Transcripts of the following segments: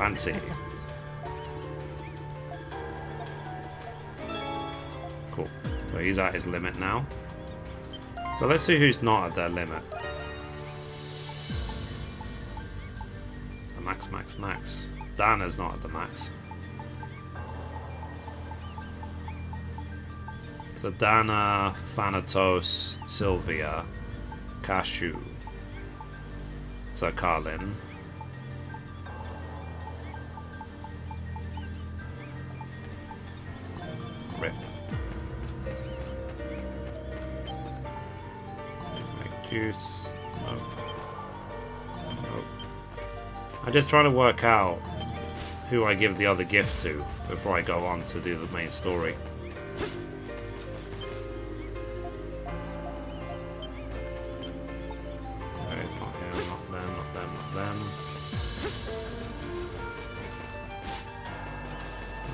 Fancy. Cool. So he's at his limit now. So let's see who's not at their limit. Max. Dana's not at the max. So Dana, Thanatos, Sylvia, Cashew. So Carlin. Rip. Make juice. Nope. I'm just trying to work out who I give the other gift to before I go on to do the main story. Okay, it's not him, not them, not them, not them.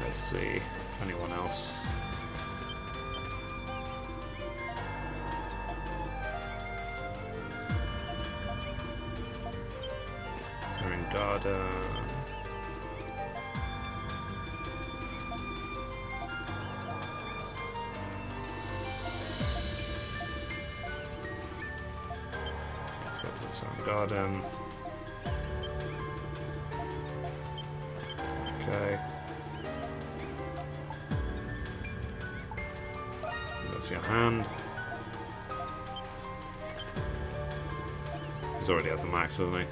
Let's see if anyone else. Garden. Let's go to the Sun Garden. Okay. That's your hand. He's already at the max, hasn't he?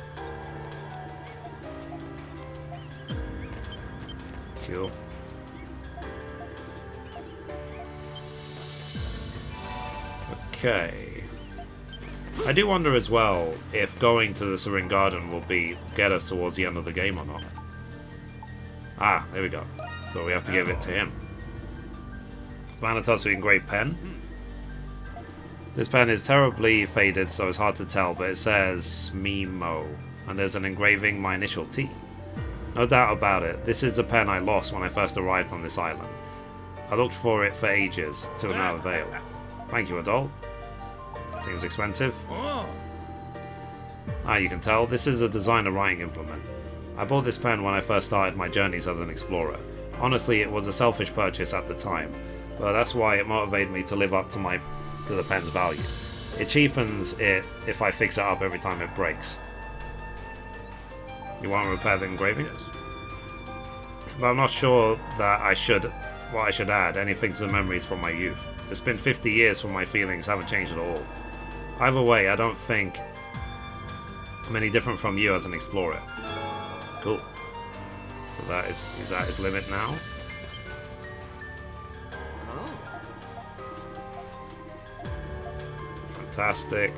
Okay. I do wonder as well if going to the Serene Garden will get us towards the end of the game or not. Ah, there we go. So we have to give it to him. Thanatos with engraved pen. This pen is terribly faded, so it's hard to tell, but it says Mimo, and there's an engraving, my initial T. No doubt about it, this is a pen I lost when I first arrived on this island. I looked for it for ages, to no avail. Thank you, adult. Seems expensive. Ah, you can tell, this is a designer writing implement. I bought this pen when I first started my journeys as an explorer. Honestly, it was a selfish purchase at the time, but that's why it motivated me to live up to the pen's value. It cheapens it if I fix it up every time it breaks. You want to repair the engraving? But I'm not sure that what I should add, anything to the memories from my youth. It's been 50 years from my feelings haven't changed at all. Either way, I don't think I'm any different from you as an explorer. Cool. So he's at his limit now. Fantastic.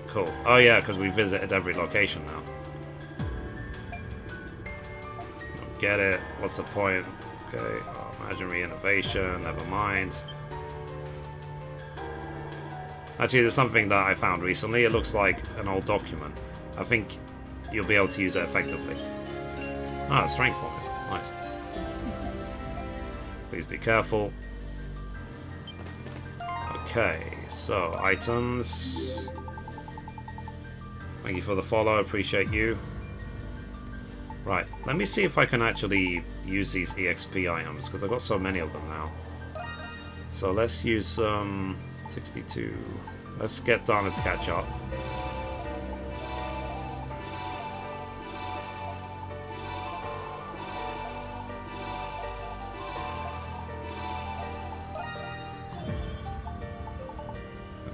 Cool. Oh yeah, because we visited every location now. Get it. What's the point? Okay. Oh, imaginary innovation. Never mind. Actually, there's something that I found recently. It looks like an old document. I think you'll be able to use it effectively. Ah, strength for it. Nice. Please be careful. Okay, so items. Thank you for the follow. Appreciate you. Right, let me see if I can actually use these EXP items, because I've got so many of them now. So let's use 62. Let's get Dana to catch up.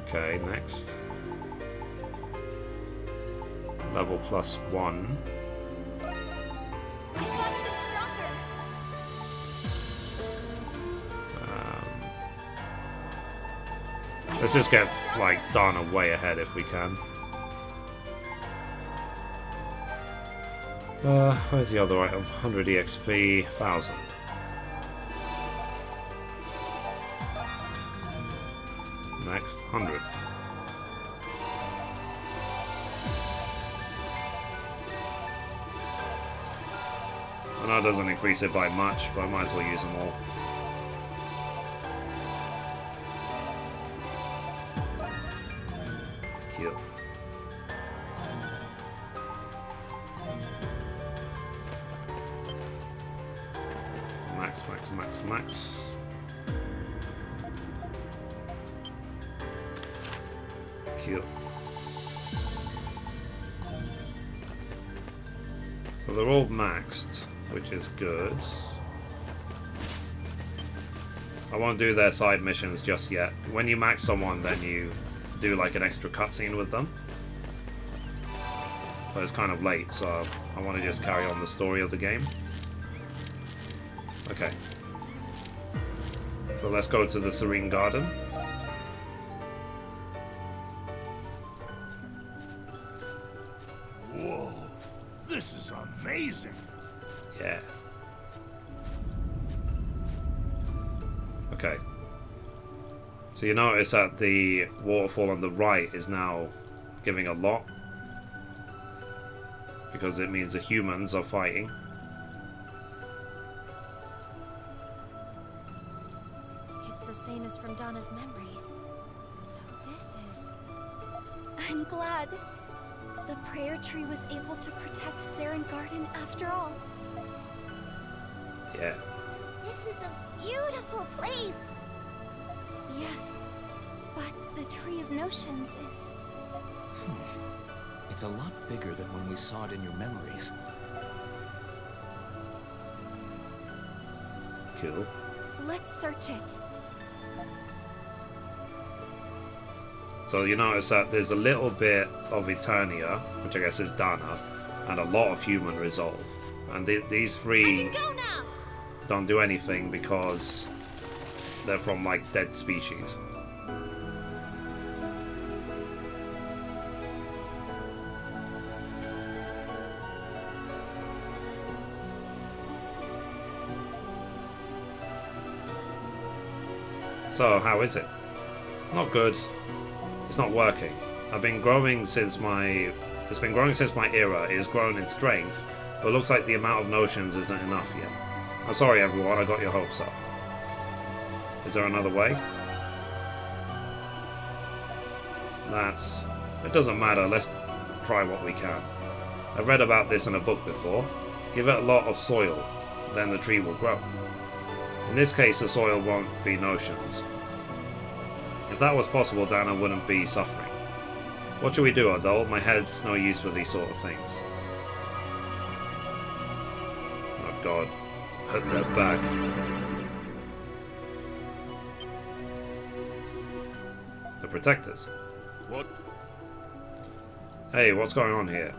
Okay, next. Level +1. Let's just get, like, Dana way ahead if we can. Where's the other item? 100 EXP, 1000. Next, 100. I know it doesn't increase it by much, but I might as well use them all. Cute. max. Cute. So they're all maxed, which is good. I won't do their side missions just yet. When you max someone, then you do like an extra cutscene with them. But it's kind of late, so I want to just carry on the story of the game. Okay. So let's go to the Serene Garden. Whoa, this is amazing. Yeah. Okay. So you notice that the waterfall on the right is now giving a lot, because it means the humans are fighting. It's the same as from Donna's memories. So this is... I'm glad. The prayer tree was able to protect Serene Garden after all. Yeah. This is a beautiful place. Yes, but the Tree of Notions is... It's a lot bigger than when we saw it in your memories. Cool. Let's search it. So you notice that there's a little bit of Eternia, which I guess is Dana, and a lot of human resolve. And these three don't do anything because they're from like dead species. So, how is it? Not good. It's not working. I've been growing since my... It's been growing since my era. It has grown in strength, but it looks like the amount of notions isn't enough yet. I'm sorry everyone, I got your hopes up. Is there another way? That's... It doesn't matter, let's try what we can. I've read about this in a book before. Give it a lot of soil, then the tree will grow. In this case, the soil won't be notions. If that was possible, Dana wouldn't be suffering. What should we do, adult? My head's no use for these sort of things. Oh god. Hurt their back. The protectors. What? Hey, what's going on here?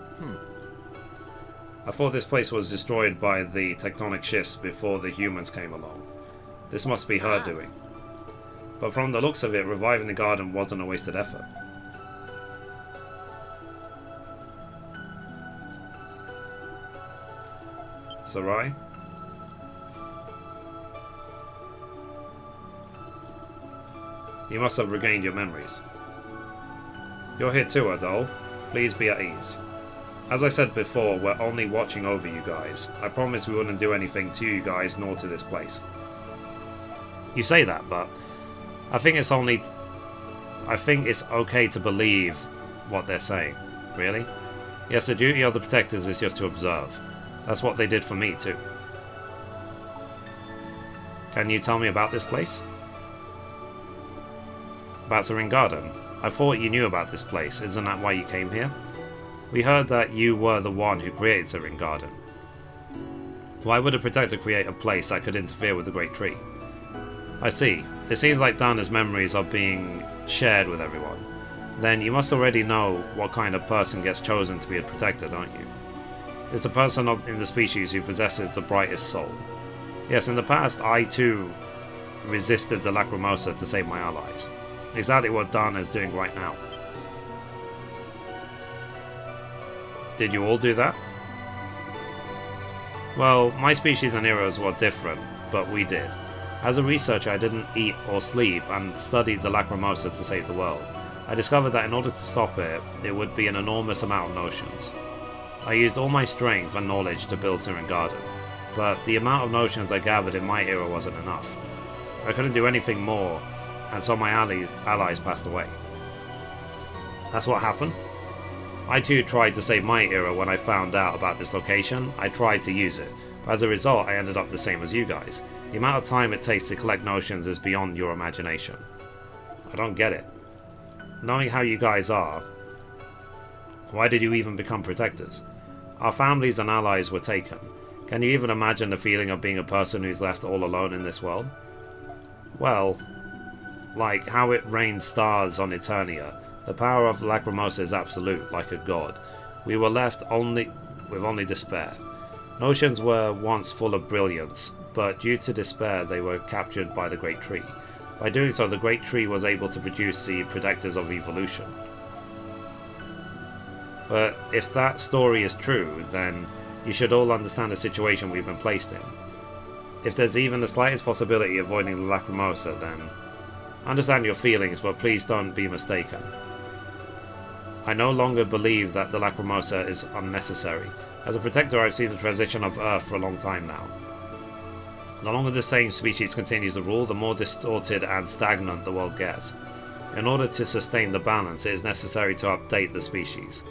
I thought this place was destroyed by the tectonic shifts before the humans came along. This must be her doing. But from the looks of it, reviving the garden wasn't a wasted effort. Sarai? You must have regained your memories. You're here too, Adol. Please be at ease. As I said before, we're only watching over you guys. I promised we wouldn't do anything to you guys nor to this place. You say that, but I think it's okay to believe what they're saying. Really? Yes, the duty of the protectors is just to observe. That's what they did for me too. Can you tell me about this place? About Serene Garden? I thought you knew about this place. Isn't that why you came here? We heard that you were the one who created Serene Garden. Why would a protector create a place that could interfere with the Great Tree? I see. It seems like Dana's memories are being shared with everyone. Then you must already know what kind of person gets chosen to be a protector, don't you? It's a person in the species who possesses the brightest soul. Yes, in the past, I too resisted the Lacrimosa to save my allies. Exactly what Dana is doing right now. Did you all do that? Well, my species and eras were different, but we did. As a researcher, I didn't eat or sleep and studied the Lacrimosa to save the world. I discovered that in order to stop it, it would be an enormous amount of notions. I used all my strength and knowledge to build Serene Garden, but the amount of notions I gathered in my era wasn't enough. I couldn't do anything more, and so my allies passed away. That's what happened? I too tried to save my era when I found out about this location. I tried to use it, But as a result, I ended up the same as you guys. The amount of time it takes to collect notions is beyond your imagination. I don't get it. Knowing how you guys are, why did you even become protectors? Our families and allies were taken. Can you even imagine the feeling of being a person who's left all alone in this world? Well, like how it rained stars on Eternia, the power of Lacrimosa is absolute, like a god. We were left with only despair. Notions were once full of brilliance, but due to despair they were captured by the Great Tree. By doing so, the Great Tree was able to produce the Protectors of Evolution. But if that story is true, then you should all understand the situation we've been placed in. If there's even the slightest possibility of avoiding the Lacrimosa, then I understand your feelings, but please don't be mistaken. I no longer believe that the Lacrimosa is unnecessary. As a protector, I've seen the transition of Earth for a long time now. The longer the same species continues to rule, the more distorted and stagnant the world gets. In order to sustain the balance, it is necessary to update the species.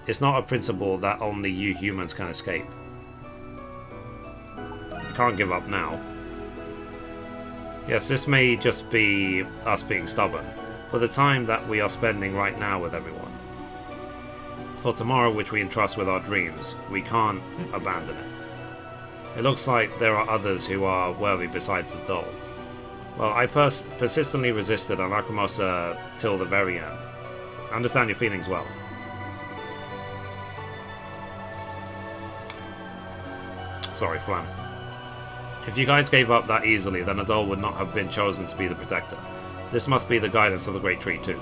It's not a principle that only you humans can escape. We can't give up now. Yes, this may just be us being stubborn, for the time that we are spending right now with everyone. For tomorrow, which we entrust with our dreams, we can't abandon it. It looks like there are others who are worthy besides the doll. Well, I persistently resisted a Lacrimosa till the very end. I understand your feelings well. Sorry, Flan. If you guys gave up that easily, then a doll would not have been chosen to be the protector. This must be the guidance of the Great Tree too.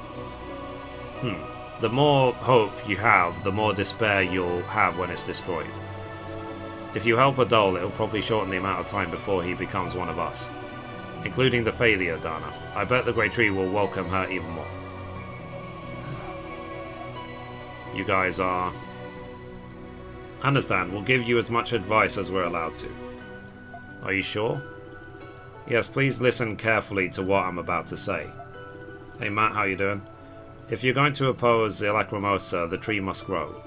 The more hope you have, the more despair you'll have when it's destroyed. If you help a doll, it'll probably shorten the amount of time before he becomes one of us. Including the failure, Dana. I bet the Great Tree will welcome her even more. You guys are... Understand, we'll give you as much advice as we're allowed to. Are you sure? Yes, please listen carefully to what I'm about to say. Hey Matt, how you doing? If you're going to oppose the Lacrimosa, the tree must grow.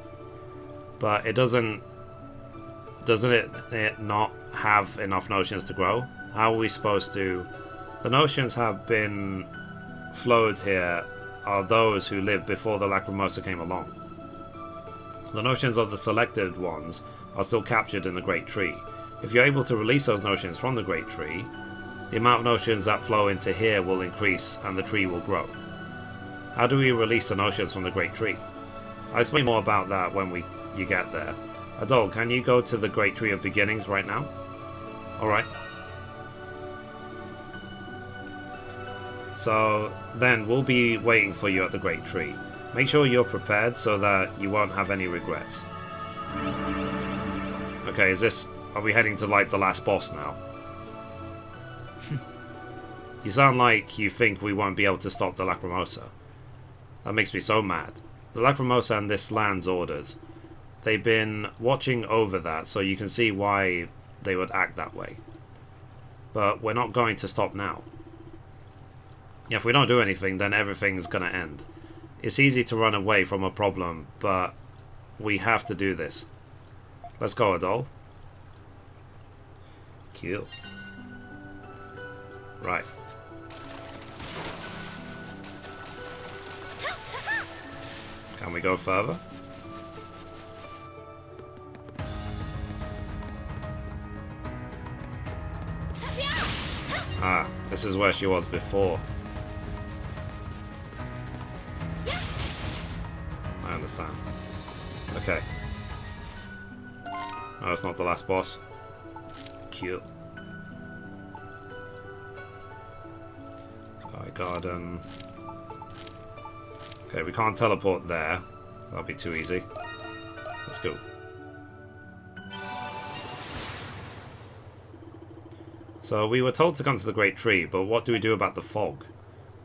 But it doesn't it not have enough notions to grow? How are we supposed to... The notions have been flowed here are those who lived before the Lacrimosa came along. The notions of the selected ones are still captured in the Great Tree. If you're able to release those notions from the Great Tree, the amount of notions that flow into here will increase and the tree will grow. How do we release the notions from the Great Tree? I'll explain more about that when you get there. Adol, can you go to the Great Tree of Beginnings right now? Alright. So, then we'll be waiting for you at the Great Tree. Make sure you're prepared so that you won't have any regrets. Okay, are we heading to like the last boss now? You sound like you think we won't be able to stop the Lacrimosa. That makes me so mad. The Lacrimosa and this land's orders. They've been watching over that, so you can see why they would act that way. But we're not going to stop now. If we don't do anything, then everything's gonna end. It's easy to run away from a problem, but we have to do this. Let's go, Adol. Cool. Right. Can we go further? Ah, this is where she was before. I understand. Okay. No, it's not the last boss. Cute. Sky Garden. Okay, we can't teleport there. That'll be too easy. Let's go. So we were told to come to the Great Tree, but what do we do about the fog?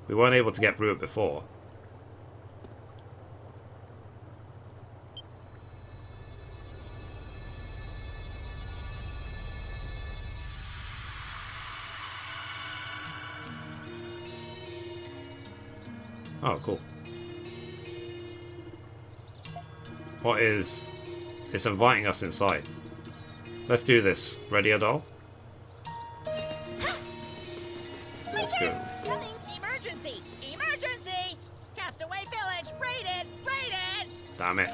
We weren't able to get through it before. Oh, cool. What is... It's inviting us inside. Let's do this. Ready, Adol? Let's go. Coming! Emergency! Emergency! Castaway Village! Raided! Raided! Damn it.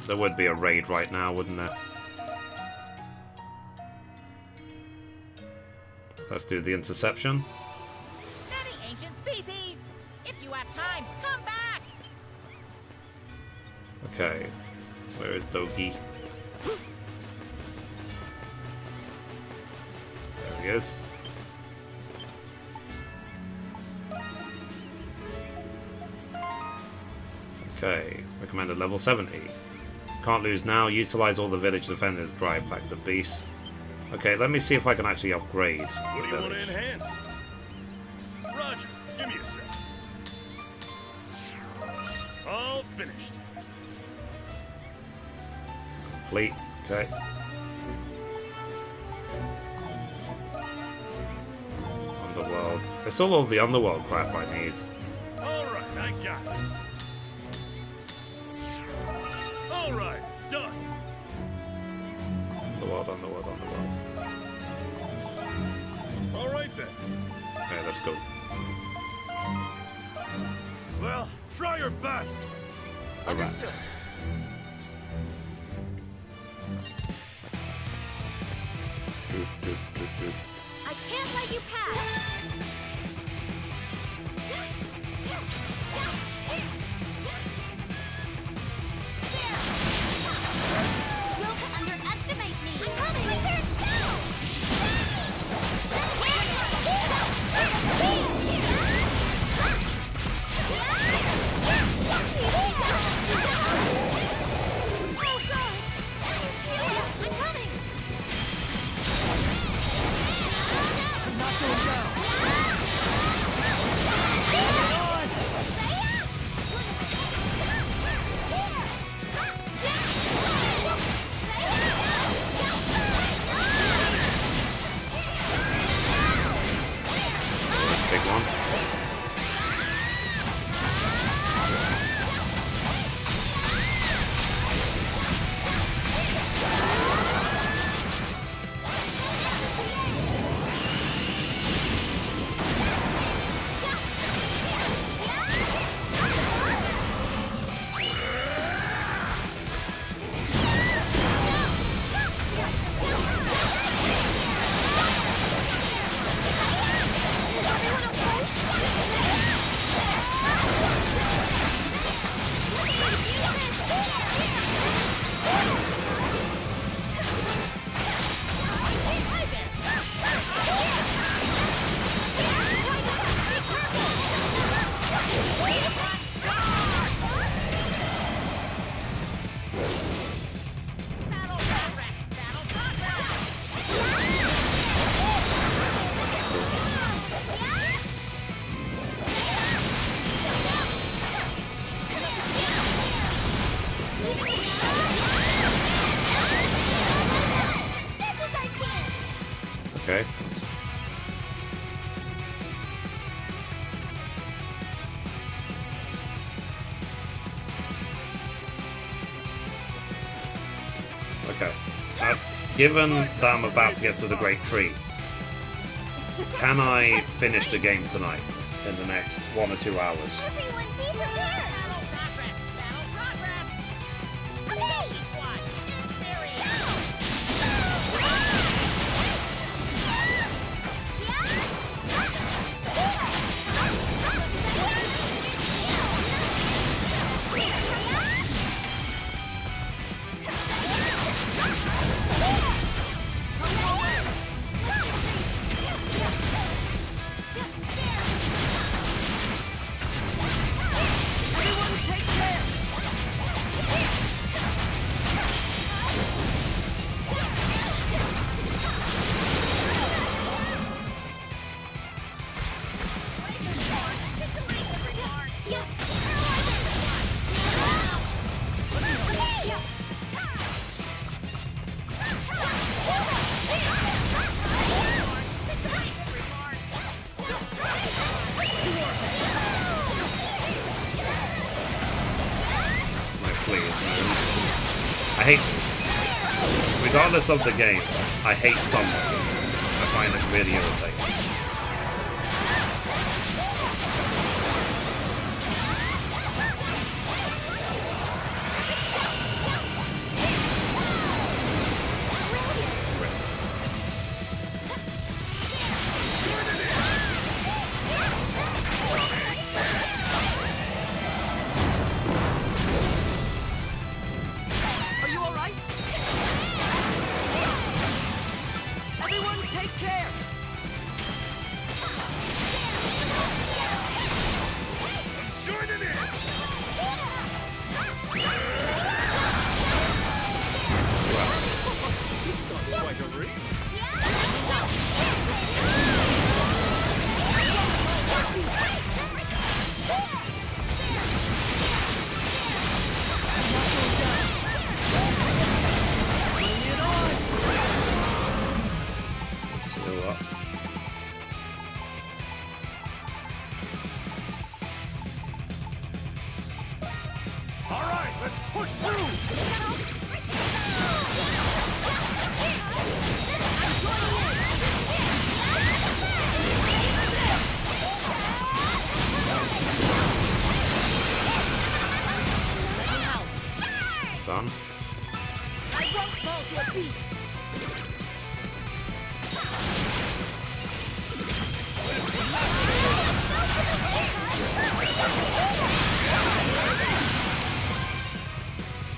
There would be a raid right now, wouldn't there? Let's do the interception. Many ancient species! If you have time, come back! Okay. Where is Dogi? There he is. Okay. Recommended level 70. Can't lose now. Utilize all the village defenders. Drive back the beast. Okay, let me see if I can actually upgrade What the do you want village. to enhance? Roger, give me a sec. All finished. Complete. Okay. Underworld. It's all of the underworld crap I need. Alright, I got it. Alright, it's done. Underworld, underworld, underworld. Alright then. Okay, let's go. Well, try your best. Understood. Doop, doop, doop, doop. I can't let you pass. Don't underestimate me. I'm coming. Return now. Oh God! He's here. I'm coming. Not going down. Big one. Battle progress! Battle progress! This is our chance. Okay. Okay. Given that I'm about to get to the Great Tree, can I finish the game tonight in the next 1 or 2 hours? Everyone be prepared. Battle progress! Battle progress! Okay. Squad! Inferior! I hate, regardless of the game, I hate stun blocking. I find it really irritating. Are you all right? Everyone, take care. Joining in! Quite a read. Bring it on. Let's heal up. All right, let's push through! Done. I won't fall to a beast.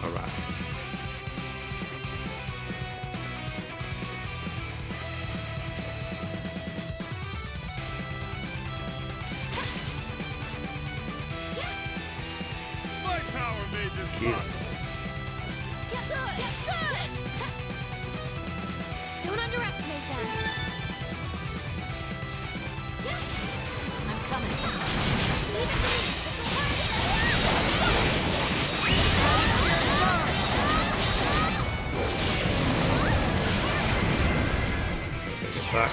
Alright. My power made this Cute. possible. Don't underestimate them. I'm coming. Attack.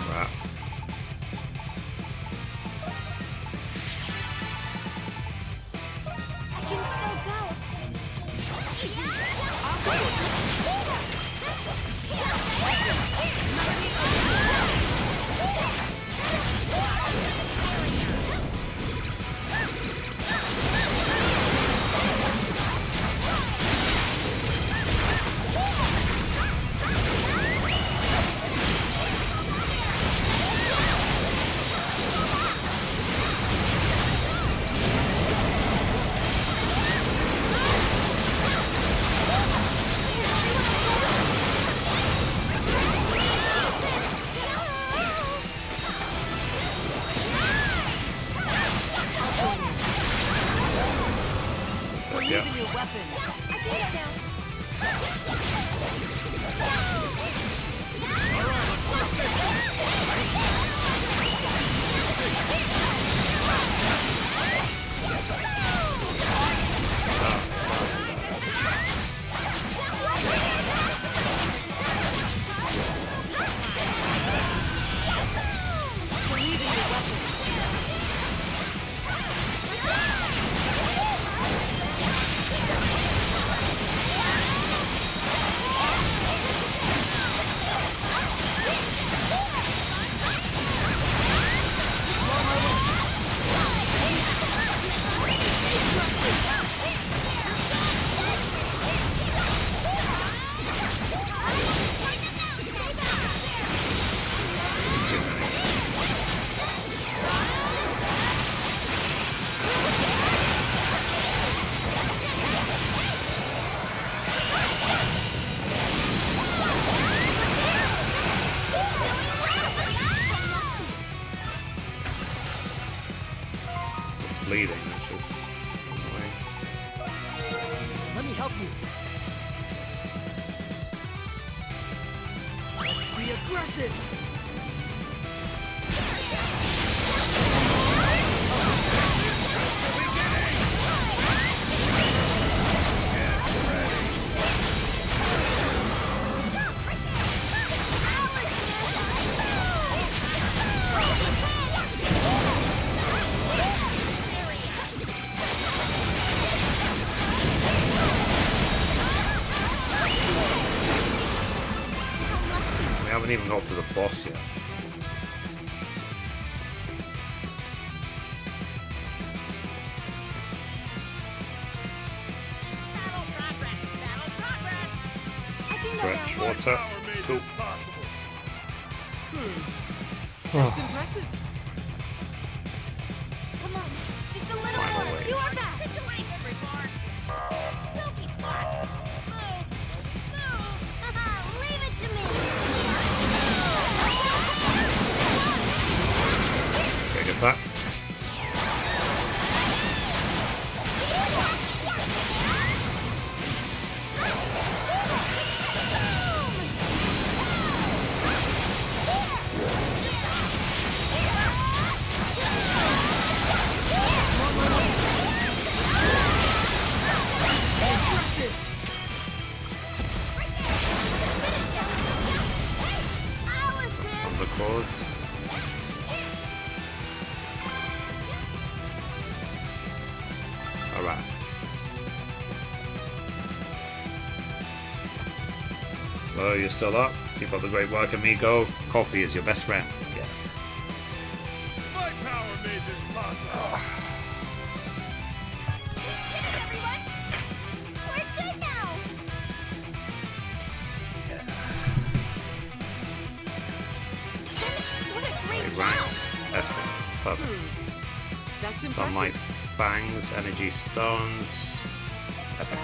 Right. I can still go. We're Yeah. using your weapons. I get it now. We're using your weapons. Bleeding, which is annoying. Let me help you. Let's be aggressive. Haven't even got to the boss yet. Battle progress! Battle progress! Stretch water. Power made Cool. this possible. That's impressive. Come on, just a little Final more. wave. Do our best. Situation report! Silky spot! Smooth! Smooth! Leave it to me. Big attack. On the course. Alright. So you're still up. Keep up the great work, amigo. Coffee is your best friend. Yeah. My power made this possible. Everyone, we're good now. What a great Right. job. That's good. Perfect. That's Sunlight impressive. fangs, energy stones. Epic.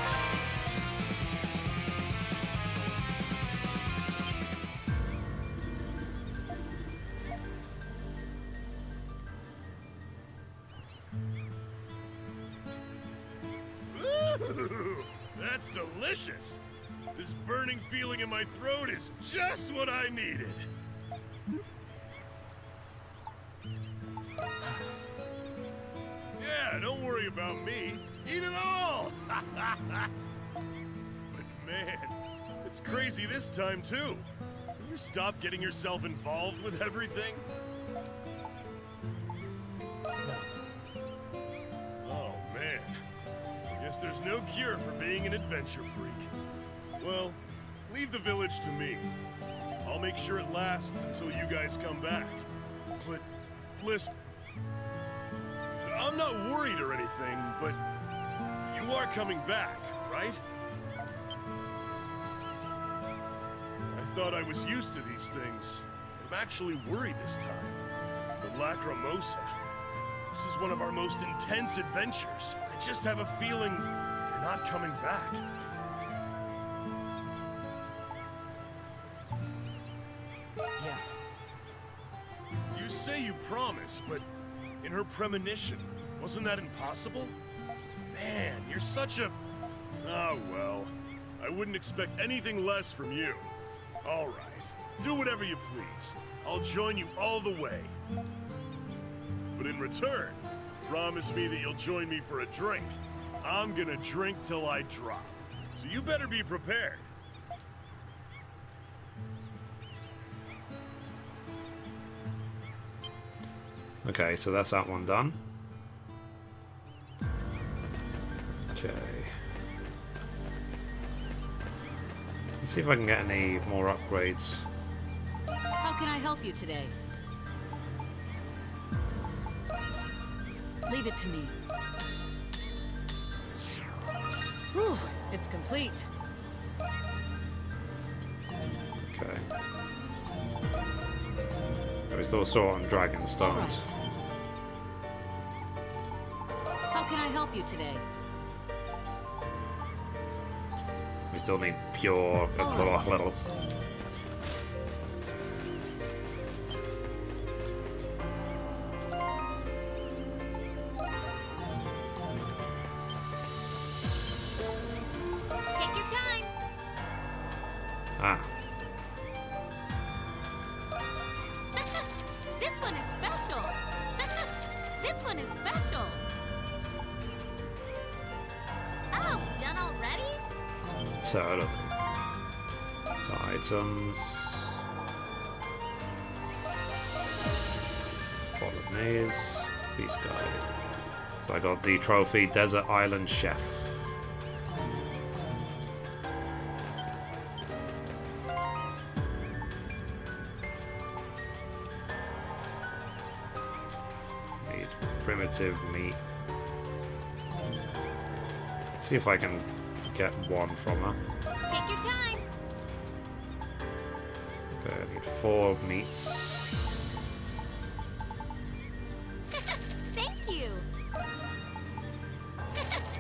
Ooh, that's delicious. This burning feeling in my throat is just what I needed. Yeah, don't worry about me. Eat it all. But man, it's crazy this time too. Can you stop getting yourself involved with everything? Oh man. Guess there's no cure for being an adventure freak. Well, leave the village to me. I'll make sure it lasts until you guys come back. But listen, I'm not worried or anything, but you are coming back, right? I thought I was used to these things. I'm actually worried this time. But Lacrimosa, this is one of our most intense adventures. I just have a feeling you're not coming back. Yeah. You say you promise, but in her premonition, wasn't that impossible? Man, you're such a... Oh, well. I wouldn't expect anything less from you. All right. Do whatever you please. I'll join you all the way. But in return, promise me that you'll join me for a drink. I'm gonna drink till I drop. So you better be prepared. Okay, so that's that one done. Okay. Let's see if I can get any more upgrades. How can I help you today? Leave it to me. Whew, it's complete. Okay. We're still short on dragon All stones. right. How can I help you today? We still need pure little. Take your time. Ah, This one is special. This one is special. Oh, done already? totally. Items. Bolognese. Peace guide. So I got the trophy Desert Island Chef. primitive meat. See if I can get one from her. Take your time. Okay, I need 4 meats. Thank you.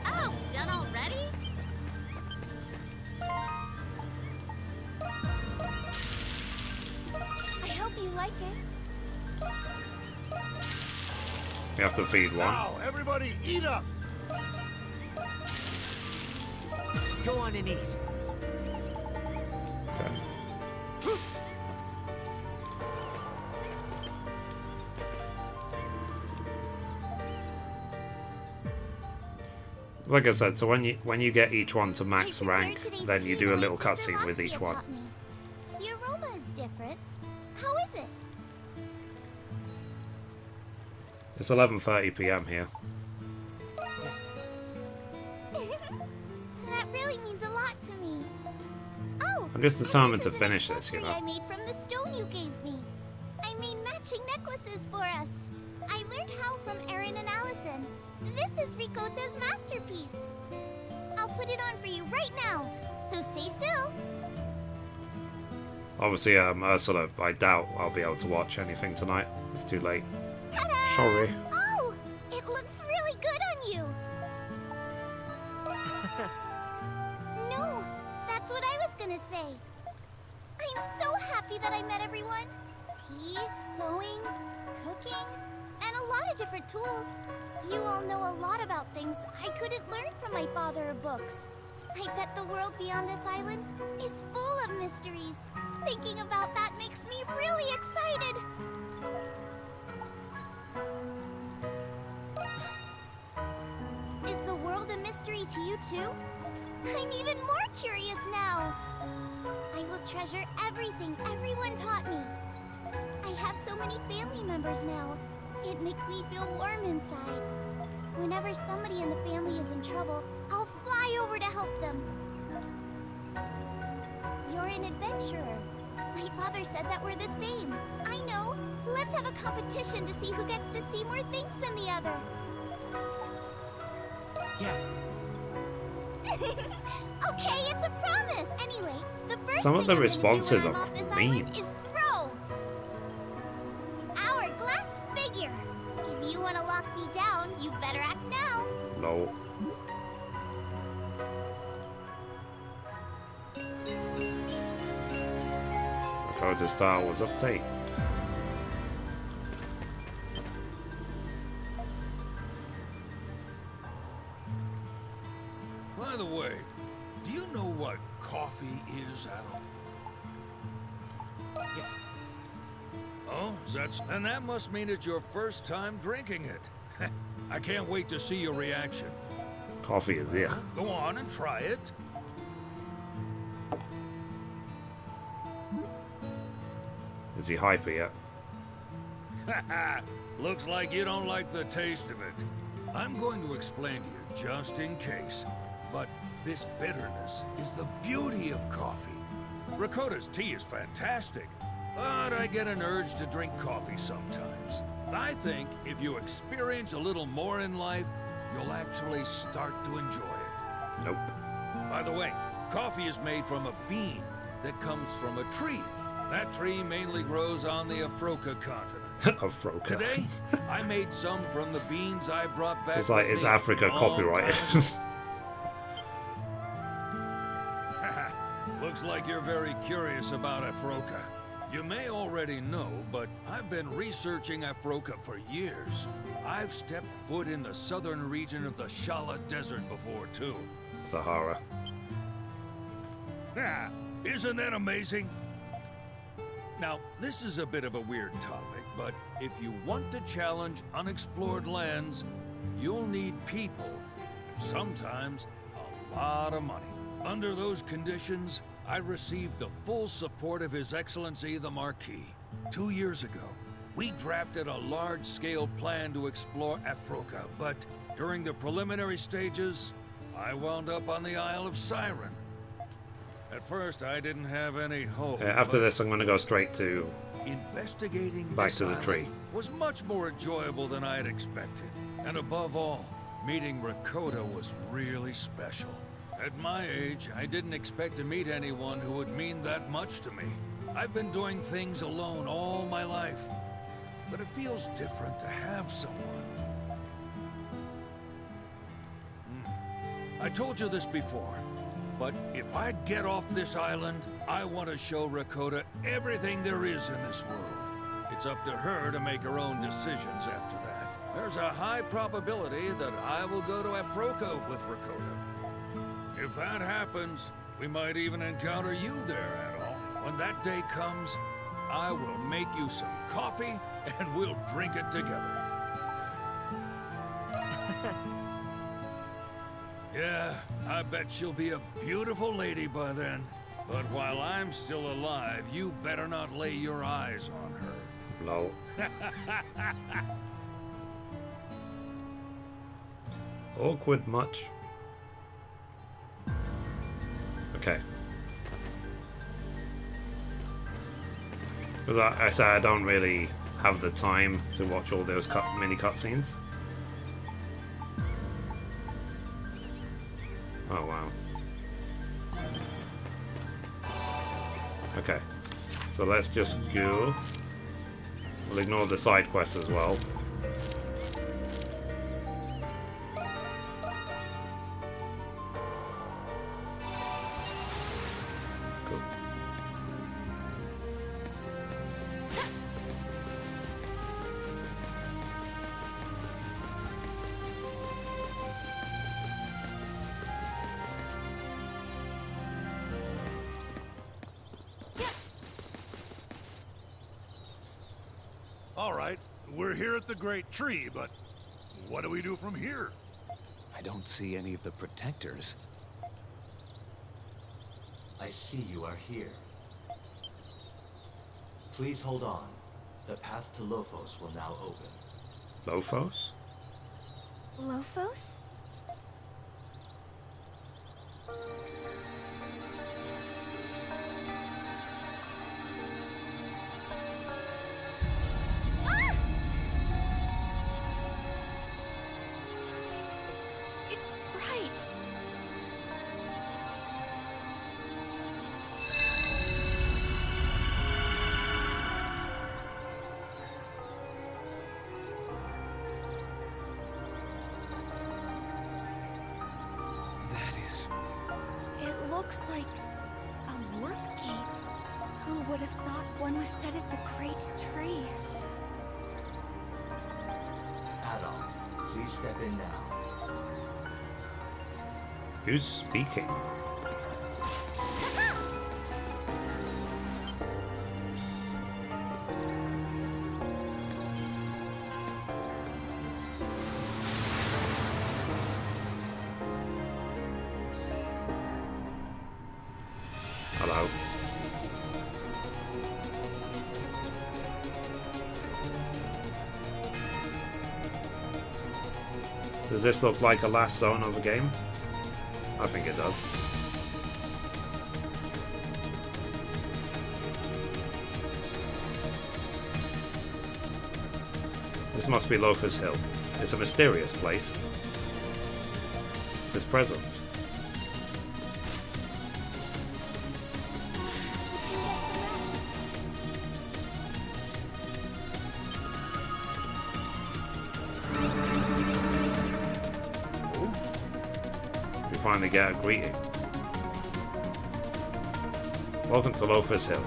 Oh, done already? I hope you like it. We have to feed one. Now, everybody, eat up. Go on and eat. Okay. Like I said, so when you get each one to max rank, then you do a little cutscene with each one. The aroma is different. How is it? It's 11:30 PM here. That really means a lot to me. Oh, I'm just and determined to is an finish this, you accessory know. I made from the stone you gave me. I made matching necklaces for us. I learned how from Erin and Allison. This is Ricota's masterpiece. I'll put it on for you right now, so stay still. Obviously, Ursula, I doubt I'll be able to watch anything tonight. It's too late. Ta-da! Sorry. Oh, it looks really good on you. No, that's what I was gonna say. I'm so happy that I met everyone. Tea, sewing, cooking, and a lot of different tools. You all know a lot about things I couldn't learn from my father or books. I bet the world beyond this island is full of mysteries. Thinking about that makes me really excited. Is the world a mystery to you too? I'm even more curious now. I will treasure everything everyone taught me. I have so many family members now. It makes me feel warm inside. Whenever somebody in the family is in trouble, I'll fly over to help them. You're an adventurer. My father said that we're the same. I know. Let's have a competition to see who gets to see more things than the other. Yeah. Okay, it's a promise. Anyway, the first Some of thing the I'm gonna responses do when I'm are off this mean. island is grow. Hourglass figure. If you want to lock me down, you better act now. No. Dakota Star was update. By the way, do you know what coffee is, Adam? Yes. Oh, and that must mean it's your first time drinking it. I can't wait to see your reaction. Coffee is here. Go on and try it. Is he hyper yet? Looks like you don't like the taste of it. I'm going to explain to you just in case. But this bitterness is the beauty of coffee. Ricota's tea is fantastic, but I get an urge to drink coffee sometimes. I think if you experience a little more in life, you'll actually start to enjoy it. Nope. By the way, coffee is made from a bean that comes from a tree. That tree mainly grows on the Afroka continent. Afroka. Today, I made some from the beans I brought back. It's like, with is me Africa a long copyrighted? time ago. Looks like you're very curious about Afroka. You may already know, but I've been researching Afroka for years. I've stepped foot in the southern region of the Shala Desert before, too. Sahara. Isn't that amazing? Now, this is a bit of a weird topic, but if you want to challenge unexplored lands, you'll need people, sometimes a lot of money. Under those conditions, I received the full support of His Excellency the Marquis. 2 years ago, we drafted a large-scale plan to explore Afroka, but during the preliminary stages, I wound up on the Isle of Siren. At first, I didn't have any hope. After this, I'm going to go straight to investigating back this to the island tree. was much more enjoyable than I had expected. And above all, meeting Rakota was really special. At my age, I didn't expect to meet anyone who would mean that much to me. I've been doing things alone all my life, but it feels different to have someone. I told you this before, but if I get off this island, I want to show Rakota everything there is in this world. It's up to her to make her own decisions after that. There's a high probability that I will go to Afroka with Rakota. If that happens, we might even encounter you there, Adol. When that day comes, I will make you some coffee and we'll drink it together. Yeah, I bet she'll be a beautiful lady by then. But while I'm still alive, you better not lay your eyes on her. No. Awkward much? Okay. Because I said I don't really have the time to watch all those mini cutscenes. Oh wow. Okay. So let's just go. We'll ignore the side quests as well. Cool. All right, we're here at the Great Tree, but what do we do from here? I don't see any of the protectors. I see you are here. Please hold on. The path to Lophos will now open. Lophos? Lophos? Looks like a warp gate. Who would have thought one was set at the Great Tree? Adol, please step in now. Who's speaking? Hello. Does this look like a last zone of a game? I think it does. This must be Lophos Hill. It's a mysterious place. There's presence. Finally get a greeting. Welcome to Lophos Hill.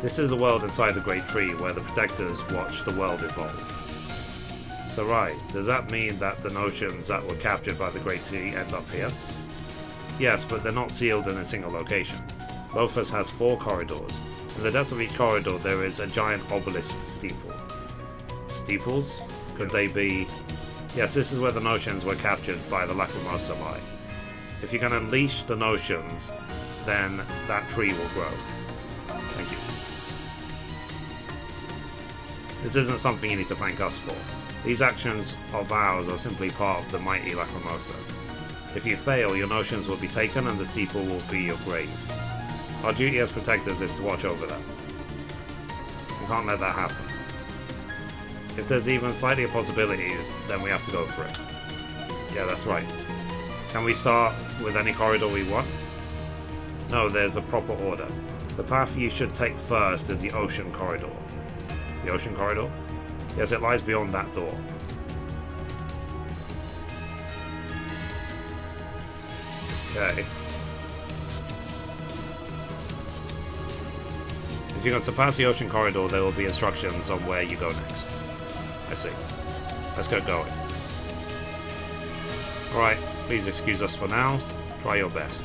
This is a world inside the Great Tree where the Protectors watch the world evolve. So right, does that mean that the notions that were captured by the Great Tree end up here? Yes, but they're not sealed in a single location. Lophos has 4 corridors. In the depths of each corridor there is a giant obelisk steeple. Steeples? Could they be... Yes, this is where the notions were captured by the Lacrimosa lie. If you can unleash the notions, then that tree will grow. Thank you. This isn't something you need to thank us for. These actions of ours are simply part of the mighty Lacrimosa. If you fail, your notions will be taken and the steeple will be your grave. Our duty as protectors is to watch over that. We can't let that happen. If there's even slightly a possibility, then we have to go for it. Yeah, that's right. Can we start with any corridor we want? No, there's a proper order. The path you should take first is the ocean corridor. The ocean corridor? Yes, it lies beyond that door. Okay. If you're going to pass the ocean corridor, there will be instructions on where you go next. I see. Let's get going. Alright, please excuse us for now. Try your best.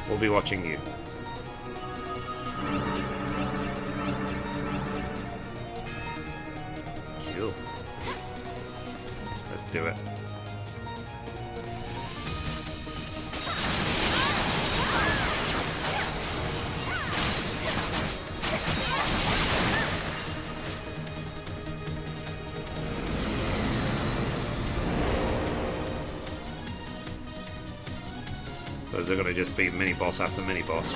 We'll be watching you. Cool. Let's do it. So they're going to just be mini-boss after mini-boss.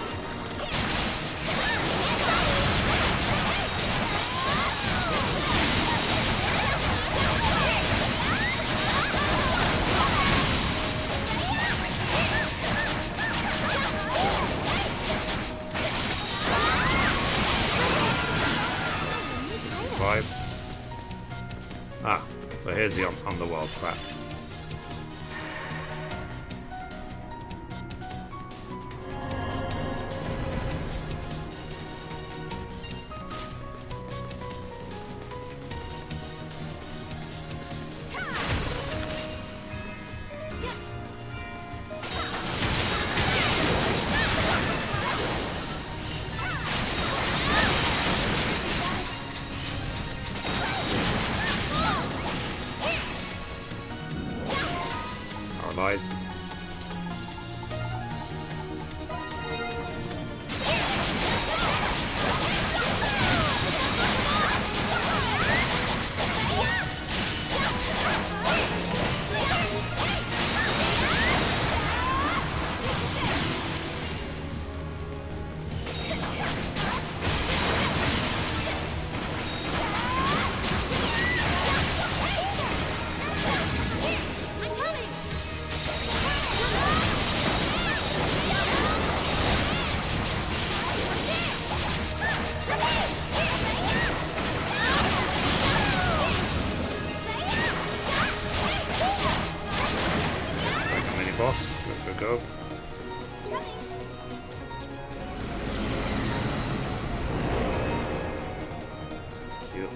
Ah, so here's the underworld crap. Eyes. Boss, let's go. Cute.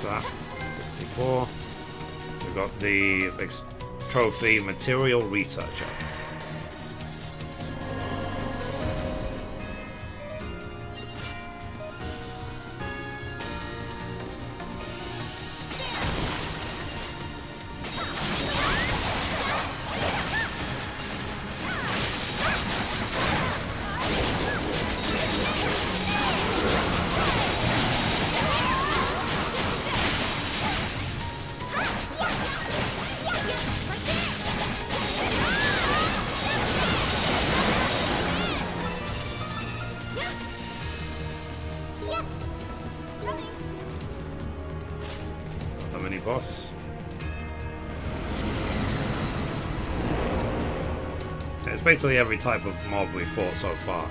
That 64. We've got the trophy material researcher. Boss. It's basically every type of mob we've fought so far.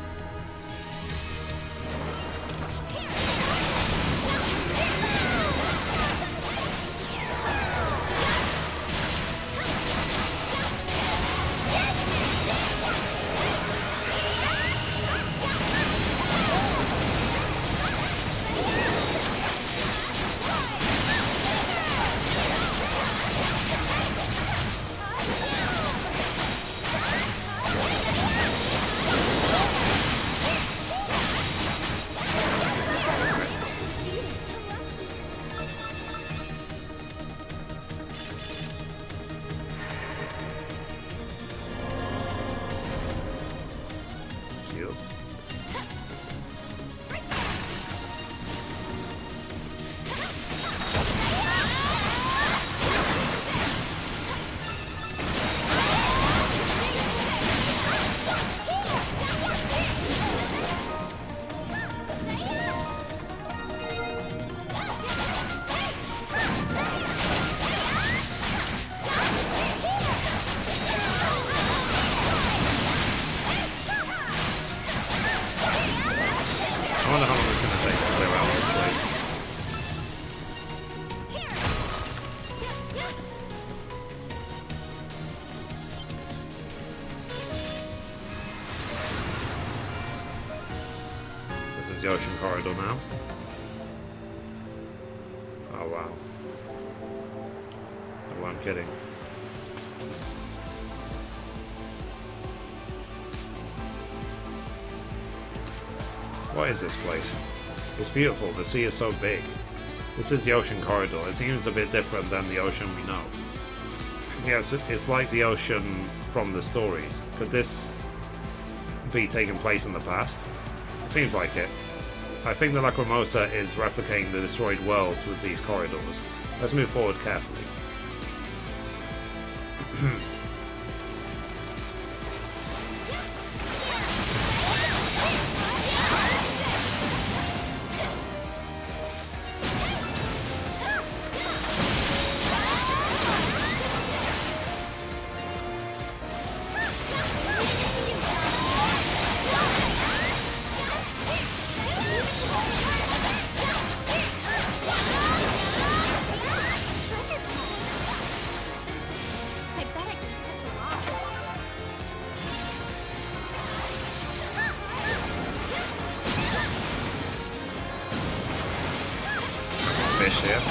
I wonder how long it's going to take to clear out this place. This is the ocean corridor now. Oh wow. No, I'm kidding. What is this place? It's beautiful. The sea is so big. This is the ocean corridor. It seems a bit different than the ocean we know. Yes, it's like the ocean from the stories. Could this be taking place in the past? It seems like it. I think the Lacrimosa is replicating the destroyed worlds with these corridors. Let's move forward carefully. Fish here.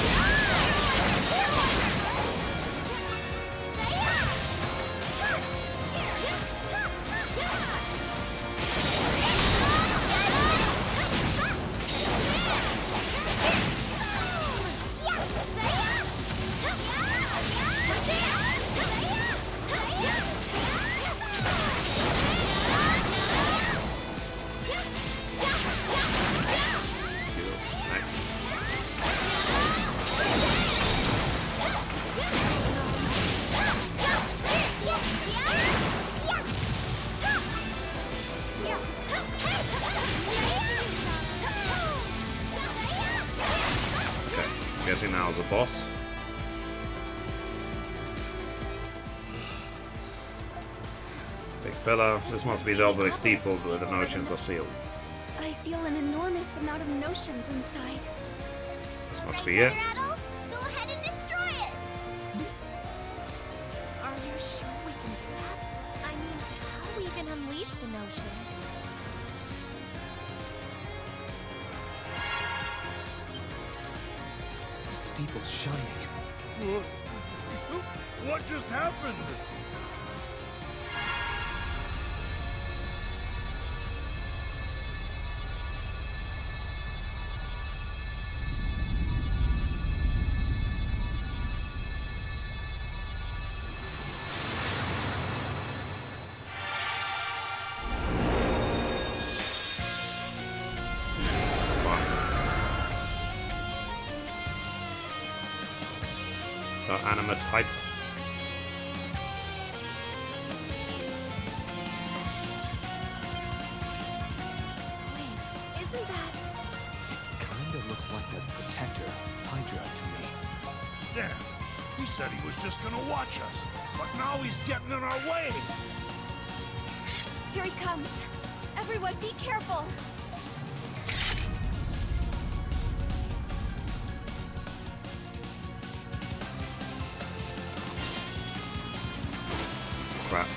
Guessing now is a boss. Big pillar. This must be the obelisk depot where the notions are sealed. I feel an enormous amount of notions inside. This must be it. Go ahead and destroy it! Are you sure we can do that? I mean, how do we even unleash the notions? The steeple's shining. What just happened? Animus type. Wait, isn't that... It kinda looks like the Protector, Hydra, to me. Damn. He said he was just gonna watch us, but now he's getting in our way. Here he comes. Everyone, be careful. Crap.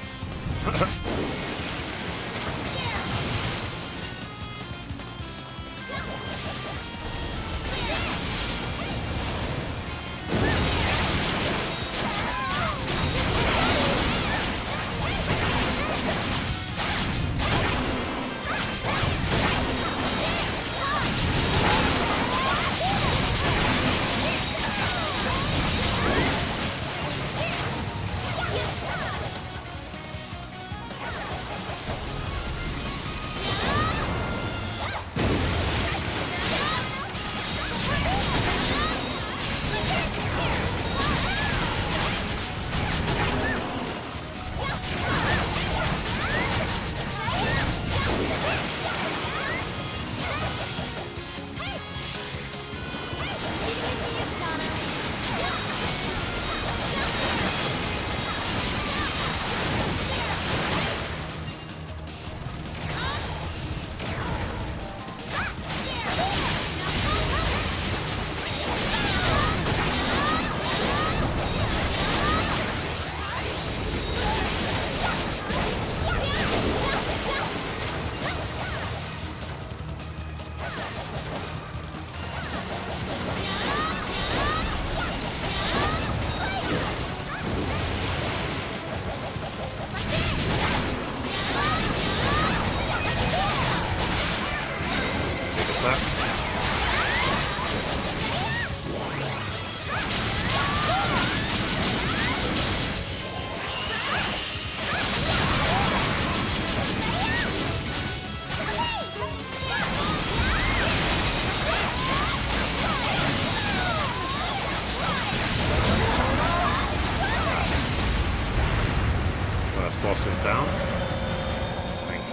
is down.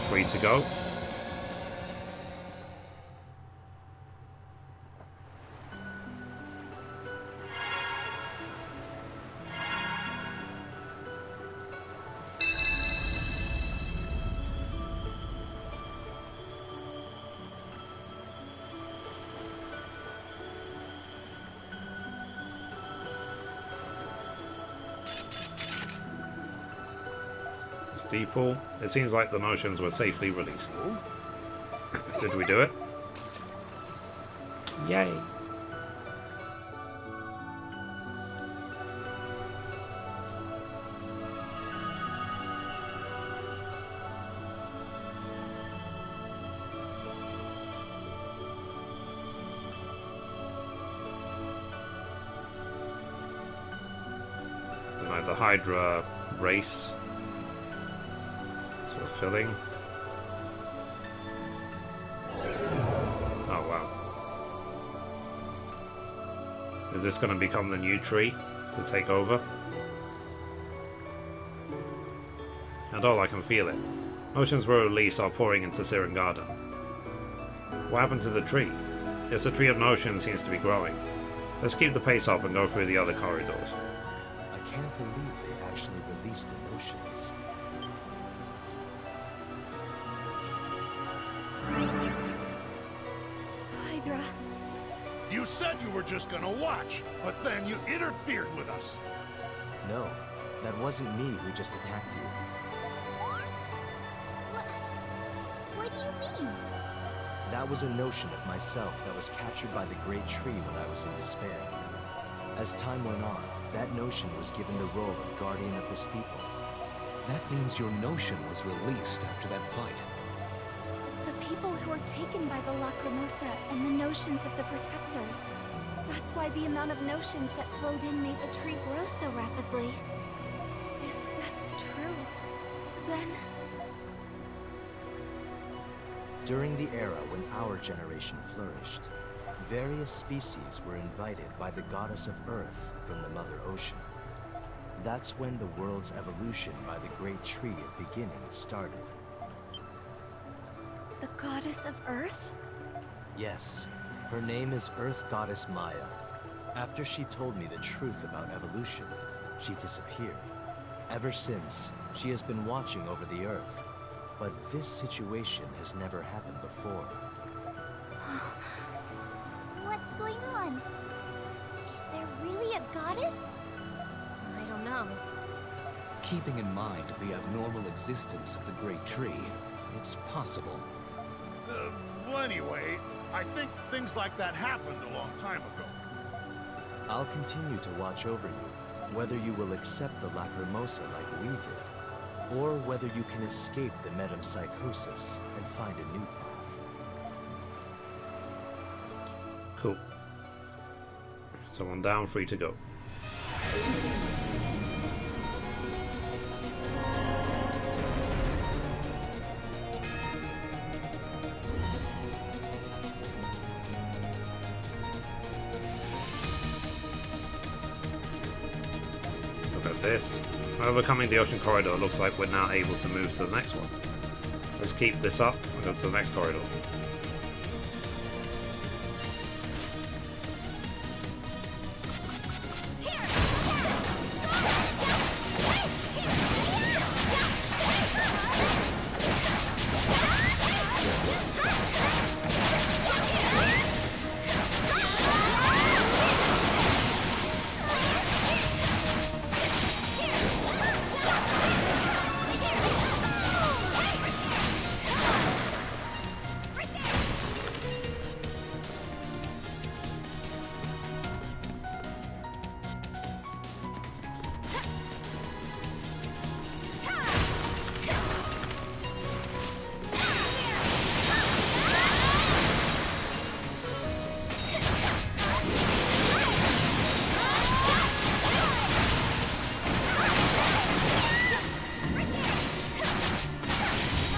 Free to go. Steeple. It seems like the notions were safely released. Did we do it? Yay! Tonight the Hydra race. Filling. Oh wow. Is this going to become the new tree to take over? And I can feel it. Oceans were released are pouring into Siren Garden. What happened to the tree? Yes, the tree of notions seems to be growing. Let's keep the pace up and go through the other corridors. I can't believe they actually released the notions. Hydra. You said you were just gonna watch, but then you interfered with us. No, that wasn't me who just attacked you. What do you mean? That was a notion of myself that was captured by the Great Tree when I was in despair. As time went on, that notion was given the role of Guardian of the Steeple. That means your notion was released after that fight. The people who were taken by the Lacrimosa and the notions of the Protectors. That's why the amount of notions that flowed in made the tree grow so rapidly. If that's true, then... During the era when our generation flourished, various species were invited by the Goddess of Earth from the Mother Ocean. That's when the world's evolution by the Great Tree of Beginning started. The Goddess of Earth? Yes, her name is Earth Goddess Maya. After she told me the truth about evolution, she disappeared. Ever since, she has been watching over the Earth. But this situation has never happened before. What's going on? Is there really a goddess? I don't know. Keeping in mind the abnormal existence of the Great Tree, it's possible. Well, anyway, I think things like that happened a long time ago. I'll continue to watch over you, whether you will accept the Lacrimosa like we did, or whether you can escape the metempsychosis and find a new path. Cool. Someone down, free to go. Look at this. Overcoming the ocean corridor looks like we're now able to move to the next one. Let's keep this up and go to the next corridor.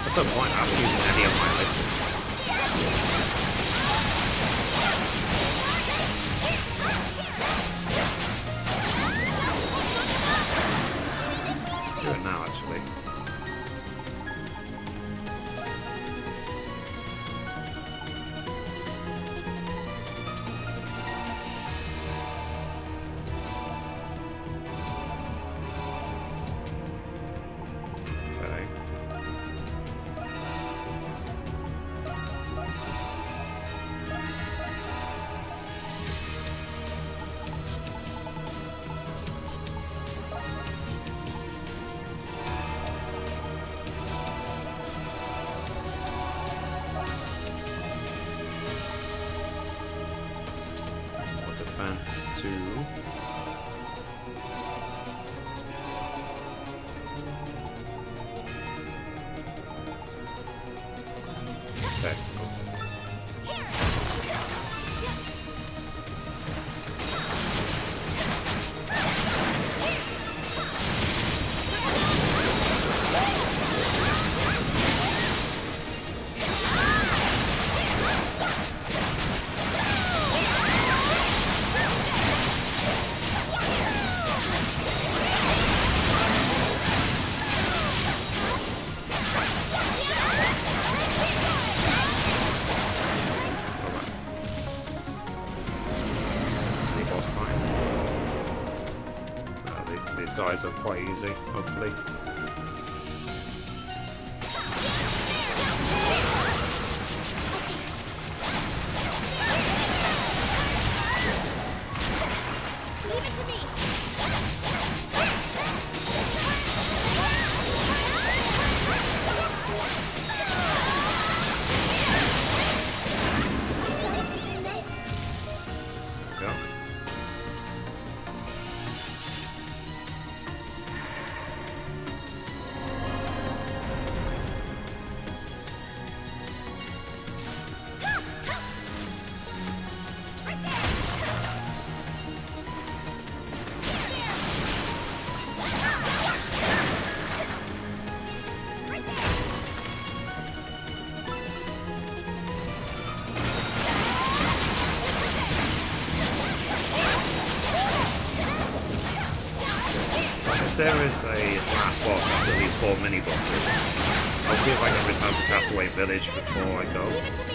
At some point, I'm using any of my elixirs. Do it now, actually. defense to... Okay. These guys are quite easy, hopefully. Leave it to me. There we go. There is a last boss after these 4 mini-bosses. I'll see if I can return to Castaway Village before I go.